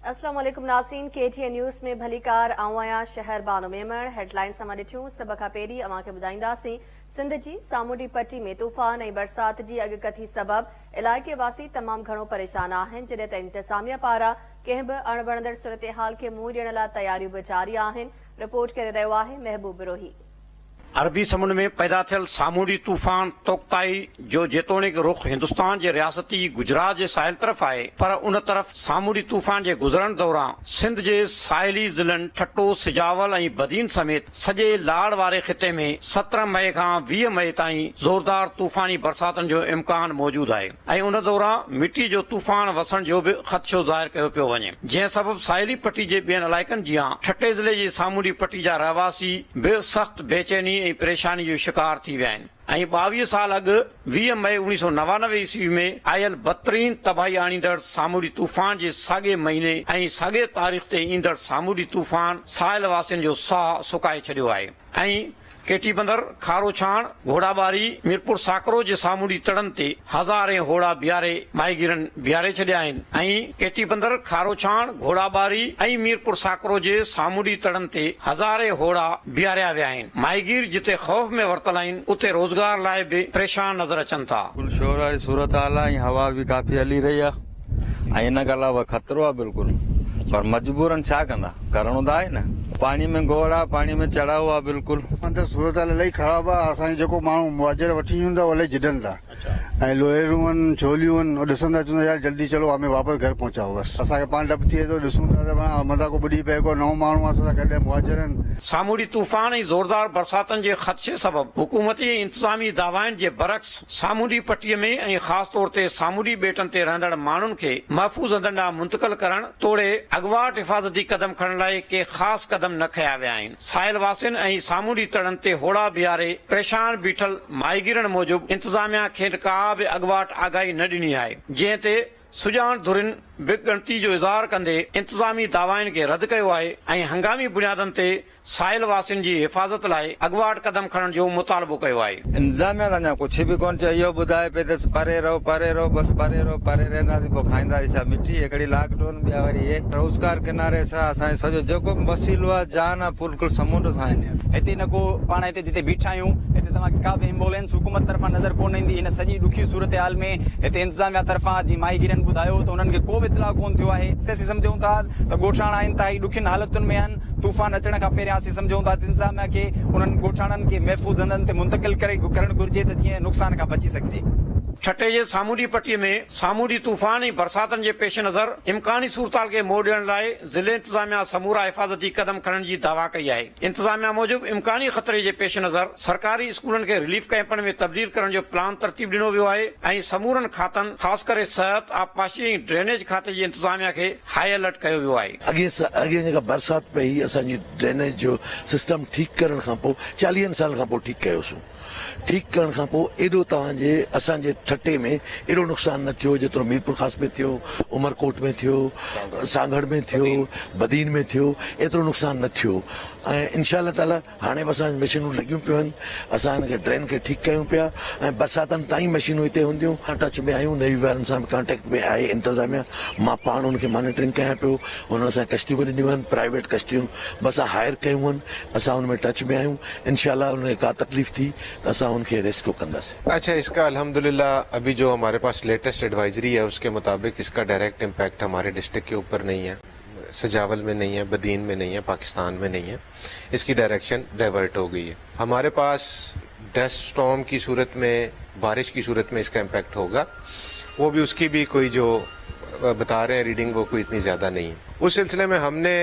अस्सलाम वालेकुम नाज़रीन, KTN न्यूज़ में भलीकार आऊं आहियां शहर बानो मेमण। हेडलाइन सां ॾिठियूं। सभ खां पहिरीं अव्हां खे ॿुधाईंदासीं सिंध जी सामूंडी पट्टी में तूफ़ान ऐं बरसात जी अॻकथी सबबि इलाइक़े वासी तमामु घणो परेशान आहिनि, जॾहिं त इंतिज़ामिया पारां कंहिं बि अणवणंदड़ सूरतहाल खे मुंहुं ॾियण लाइ तयारियूं बि जारी आहिनि। रिपोर्ट करे रहियो आहे महबूब रोही। अरबी समुंड में पैदा थियल सामूंडी तूफ़ान तोक्ताई जो जेतोणीक रुख हिंदुस्तान जे रियासती गुजरात जे साहिल तरफ़ आहे, पर उन तरफ़ सामूंडी तूफ़ान जे गुज़रण दौरान सिंध जे साहिली ज़िलनि ठट्टो, सिजावल ऐं बदीन समेत सॼे लाड़ वारे ख़िते में 17 मई खां 20 मई ताईं ज़ोरदार तूफ़ानी बरसातनि जो इम्कान मौजूदु आहे ऐं उन दौरान मिटी जो तूफ़ान वसण जो बि ख़दशो ज़ाहिर कयो पियो वञे, जंहिं सबबि साहिली पट्टी जे ॿियनि इलाइक़नि जियां ठट्टे ज़िले जी सामूंडी पट्टी जा रहवासी बि सख़्त बेचैनी ऐं परेशानी जो शिकार थी विया आहिनि। ऐं 22 साल अॻु 20 मई 1999 ईस्वी में आयल बदतरीन तबाही आणींदड़ सामूंडी तूफ़ान जे साॻे महीने ऐं साॻे तारीख़ ते ईंदड़ सामूंडी तूफ़ान साहिल वासियुनि जो साहु सुकाए छॾियो आहे ऐं केटी बंदर, खारो छाण, घोड़ाबारी, मीरपुर साकरो जे सामूंडी तड़नि ते हज़ारे होड़ा बीहारे माहीगीरनि बीहारे छॾिया आहिनि ऐं केटी बंदर, खारो छाण, घोड़ाबारी ऐं मीरपुर साकरो जे सामूंडी तड़नि ते हज़ारे होड़ा बीहारिया विया आहिनि। माहीगीर जिते ख़ौफ़ में वरतल आहिनि, उते रोज़गार लाइ बि परेशान नज़र अचनि था। शोर वारी सूरत हाल आहे, हवा बि काफ़ी हली रही आहे ऐं इन खां अलावा ख़तरो आहे बिल्कुलु, पर मजबूरन छा कंदा, करणो त आहे न। पानी में घोड़ा, पानी में चढ़ाव आहे बिल्कुलु। अंदरि सूरत हाल इलाही ख़राबु आहे। असांखे जेको माण्हू मुआजर वठी ईंदो आहे इलाही जिदनि था ऐं लोहेरूं आहिनि, छोलियूं आहिनि, ॾिसंदा चवंदा यार जल्दी चलो हमें वापसि घर पहुचाओ। बसि असांखे पाण डपु थिए थो, ॾिसूं था त मथां को ॿुॾी पए, को नओं माण्हू आहे असां गॾु मुआजर आहिनि। सामूंडी तूफ़ान ऐं ज़ोरदार बरसातनि जे ख़दशे सबबि हुकूमती ऐं इंतिज़ामी दावाइनि जे बरक्स सामूंडी पट्टीअ में ऐं ख़ासि तौर ते सामूंडी ॿेटनि ते रहंदड़ माण्हुनि खे महफ़ूज़ हंधनि ॾांहुं मुंतक़िल करण तोड़े अॻवाट हिफ़ाज़ती क़दम खणण लाइ के ख़ासि क़दम न खंया विया आहिनि। साहिल वासियुनि ऐं सामूंडी तड़नि ते होड़ा बीहारे परेशान बीठल माहीगीरनि मूजिबि इंतिज़ामिया खे का बि अॻवाट आगाही न ॾिनी आहे, जंहिं ते सुजान धुरिन बेगणती जो इज़हार कंदे इंतिज़ामी दावाइनि खे रद्द कयो आहे ऐं हंगामी बुनियादनि ते साहिल वासियुनि जी हिफ़ाज़त लाइ अॻवाट क़दम खणण जो मुतालबो कयो आहे। इंतिज़ामिया त अञा कुझु बि कोन चयो, इहो ॿुधाए पे त परे रहो, बसि परे रहो, परे रहंदासीं, पोइ खाईंदासीं छा मिटी, हिकिड़ी लॉकडाउन ॿिया वरी हे रोज़गार किनारे सां असांजो सॼो जेको बि वसीलो आहे जान आहे बिल्कुलु समुंड सां आहिनि। हिते न को पाण हिते जिते बीठा आहियूं हिते तव्हांखे का बि एम्बुलेंस हुकूमत तरफ़ां नज़र कोन ईंदी। हिन सॼी ॾुखी सूरत हाल में हिते इंतिज़ामिया तरफ़ां जी माहीगीरनि ॿुधायो त उन्हनि खे को बि इतला कोन थियो आहे। असीं सम्झूं था त ॻोठाणा इंतिहाई ॾुखियुनि हालतुनि में आहिनि। तूफ़ान अचण खां पहिरियां असीं सम्झूं था इंतिज़ामिया खे उन्हनि ॻोठाणनि खे महफ़ूज़ हंधनि ते मुंतक़िल करणु घुरिजे त जीअं नुक़सान खां बची सघिजे। ठट्टे जे सामूंडी पट्टीअ में सामूंडी तूफ़ान ऐं बरसातनि जे पेश नज़र इम्कानी सूरताल खे मोड़ ॾियण लाइ ज़िले इंतिज़ामिया समूरा हिफ़ाज़ती क़दम खणण जी दावा कई आहे। इंतिज़ामिया मूजिबि इम्कानी ख़तरे जे पेश नज़र सरकारी स्कूलनि खे रिलीफ कैंपनि में तब्दील करण जो प्लान तरतीब ॾिनो वियो आहे ऐं समूरनि खातनि ख़ासि करे सिहत, आबपाशी ऐं ड्रेनेज खाते जी इंतिज़ामिया खे हाई अलर्ट कयो वियो आहे। अॻे जेका बरसात पई, असांजी ड्रेनेज जो सिस्टम ठीकु करण खां पोइ 40 साल खां पोइ ठीकु कयोसीं। ठीकु करण खां पोइ एॾो तव्हांजे असांजे ठट्टे में एॾो नुक़सानु न थियो जेतिरो मीरपुर ख़ास में थियो, उमरकोट में थियो, सांगड़ में थियो, बदीन में थियो, एतिरो नुक़सानु न थियो। ऐं इनशाअल्लाह ताला हाणे बि असांजी मशीनूं लॻियूं पियूं आहिनि, असां हिनखे ड्रेन खे ठीकु कयूं पिया ऐं बरसातनि ताईं मशीनूं हिते हूंदियूं। टच में आहियूं, नेवी वारनि सां कॉन्टेक्ट में आहे इंतिज़ामिया, मां पाण हुनखे मॉनिटरिंग कयां पियो। हुननि असां कश्तियूं बि ॾिनियूं आहिनि, प्राइवेट कश्तियूं बि असां हायर कयूं आहिनि, असां हुन में टच में आहियूं। इनशाअल्लाह हुनखे का तकलीफ़ थी त असां उनके रेस्क्यू कंदासीं। अच्छा, इसका अल्हम्दुलिल्लाह अभी जो हमारे पास लेटेस्ट एडवाइजरी है उसके मुताबिक इसका डायरेक्ट इम्पैक्ट हमारे डिस्ट्रिक्ट के ऊपर नहीं है, सजावल में नहीं है, बदीन में नहीं है, पाकिस्तान में नहीं है। इसकी डायरेक्शन डाइवर्ट हो गई है। हमारे पास डस्ट स्टॉर्म की सूरत में, बारिश की सूरत में इसका इम्पैक्ट होगा, वो भी उसकी भी कोई जो बता रहे हैं रीडिंग वो कोई इतनी ज़्यादा नहीं है। उस सिलसिले में हमने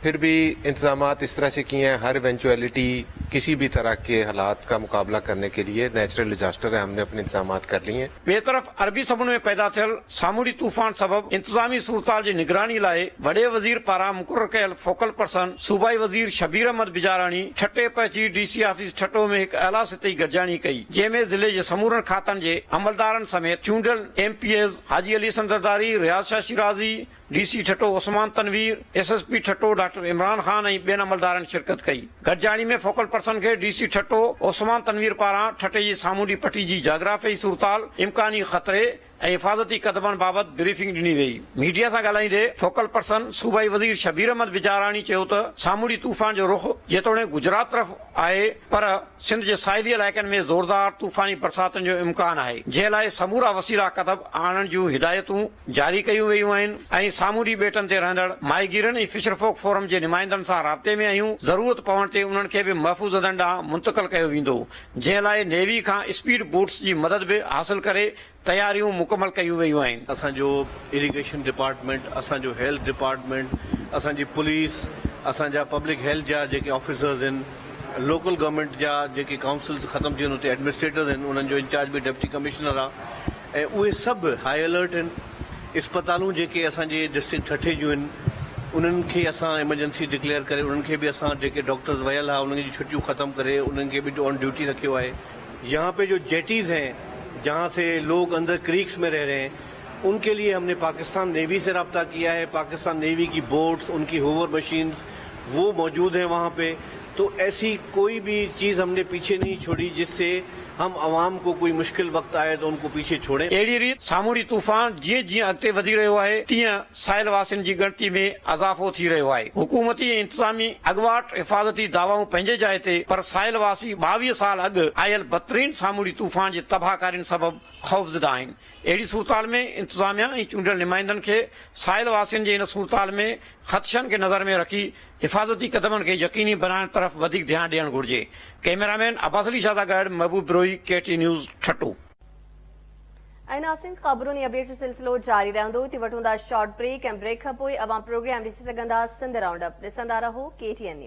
फिर भी इंतजामात इस तरह से किए हैं, हर इवेंचुअलिटी किसी भी तरह के हालात का मुकाबला करने के लिए नेचुरल डिजास्टर है, हमने अपने इंतजामात कर लिए हैं। ॿिए तरफ़ अरबी समुंड में पैदा थियल सामूंडी तूफ़ान सबबि इंतिज़ामी सूरताल जी निगरानी लाइ वॾे वज़ीर पारां मुक़ररु कयल फोकल पर्सन सूबाई वज़ीर शबीर अहमद बिजाराणी ठट्टे पहुची DC ऑफिस ठट्टो में हिकु आला सतही गॾिजाणी कई, जंहिंमें ज़िले जे समूरनि खातनि जे अमलदारनि समेत चूंडियल MPs हाजी Ali Sandardari, Riaz Shah Shirazi, DC Thatta Usman Tanveer, SSP Thatta doctor Imran Khan ऐं ॿियनि अमलदारनि शिरकत कई। गॾिजाणी में फोकल पर्सन खे DC ठट्टो उस्मान तनवीर पारां ठट्टे जी सामूंडी पट्टी जी जाग्राफी सूरताल, इम्कानी ख़तरे, ऐं हिफ़ाज़ती क़दमनि बाबति ब्रीफिंग ॾिनी वई। मीडिया सां ॻाल्हाईंदे फोकल पर्सन सूबाई वज़ीर शबीर अहमद बिजाराणी चयो त सामूंडी तूफ़ान जो रुख जेतोणीकि गुजरात तरफ़ आहे पर सिंध जे साहिली इलाइक़नि में ज़ोरदार तूफ़ानी बरसातुनि जो इम्कान आहे, जंहिं लाइ समूरा वसीला क़दम आणण जूं हिदायतूं जारी कयूं वयूं आहिनि ऐं सामूंडी ॿेटनि ते रहंदड़ माहीगीरनि ऐं फिशर फोक फोरम जे नुमाइंदनि सां राब्ते में आहियूं। ज़रूरत पवण ते उन्हनि खे बि महफ़ूज़ हंधनि ॾांहुं मुंतक़िल कयो वेंदो, जंहिं लाइ नेवी खां स्पीड बोट्स जी मदद बि हासिल करे तयारियूं मुकमल कयूं वयूं आहिनि। असांजो इरिगेशन डिपार्टमेंट, असांजो हेल्थ डिपार्टमेंट, असांजी पुलिस, असांजा पब्लिक हेल्थ जा जेके ऑफिसर्स आहिनि, लोकल गवर्नमेंट जा जेके काउंसिल्स ख़तमु थियनि उते एडमिनिस्ट्रेटर्स आहिनि, उन्हनि जो इंचार्ज बि डिप्टी कमिश्नर आहे ऐं उहे सभु हाई अलर्ट आहिनि। इस्पतालूं जेके असांजे डिस्ट्रिक्ट ठठे जूं आहिनि उन्हनि खे असां इमरजेंसी डिक्लेयर करे उन्हनि खे बि असां जेके डॉक्टर्स वियल आहे उन्हनि जी छुट्टियूं ख़तमु करे उन्हनि खे बि ऑन ड्यूटी रखियो आहे। यहाँ पे जो जेटीज़ हैं जहाँ से लोग अंदर क्रीक्स में रह रहे हैं उनके लिए हमने पाकिस्तान नेवी से रब्ता किया है। पाकिस्तान नेवी की बोट्स, उनकी होवर मशीन्स वो मौजूद हैं वहाँ पे, तो ऐसी कोई भी चीज़ हमने पीछे नहीं छोड़ी जिससे हम आवाम को कोई मुश्किल वक्त आए तो उनको पीछे छोड़ें। अहिड़ी रीति सामूंडी तूफ़ान जीअं जीअं अॻिते वधी रहियो आहे तीअं साहिल वासियुनि जी गिणती में अज़ाफ़ो थी रहियो आहे। हुकूमती ऐं इंतिज़ामी अॻुवाट हिफ़ाज़ती दावाऊं पंहिंजे जाइ ते, पर साहिल वासी 22 साल अॻु आयल बदतरीन सामूंडी तूफ़ान जे तबाहकारियुनि सबबि ख़ौफ़ज़दा आहिनि। अहिड़ी सूरताल में इंतिज़ामिया ऐं चूंडियल नुमाइंदनि खे साहिल वासियुनि जे इन सूरताल में ख़दशनि खे नज़र में रखी हिफ़ाज़ती क़दमनि खे यकीनी बनाइण तरफ़ वधीक ध्यानु ॾियणु घुरिजे। कैमरामैन अब्बास अली शाह सां गॾु महबूब रोही, KT न्यूज़ ठट्टू। ऐं नासिन ख़बरुनि अपडेट जो सिलसिलो जारी रहंदो। थी वठूं था शॉर्ट ब्रेक ऐं ब्रेक खां पोइ अवां प्रोग्राम ॾिसी सघंदा सिंध राउंड अप। ॾिसंदा रहो KTN न्यूज़।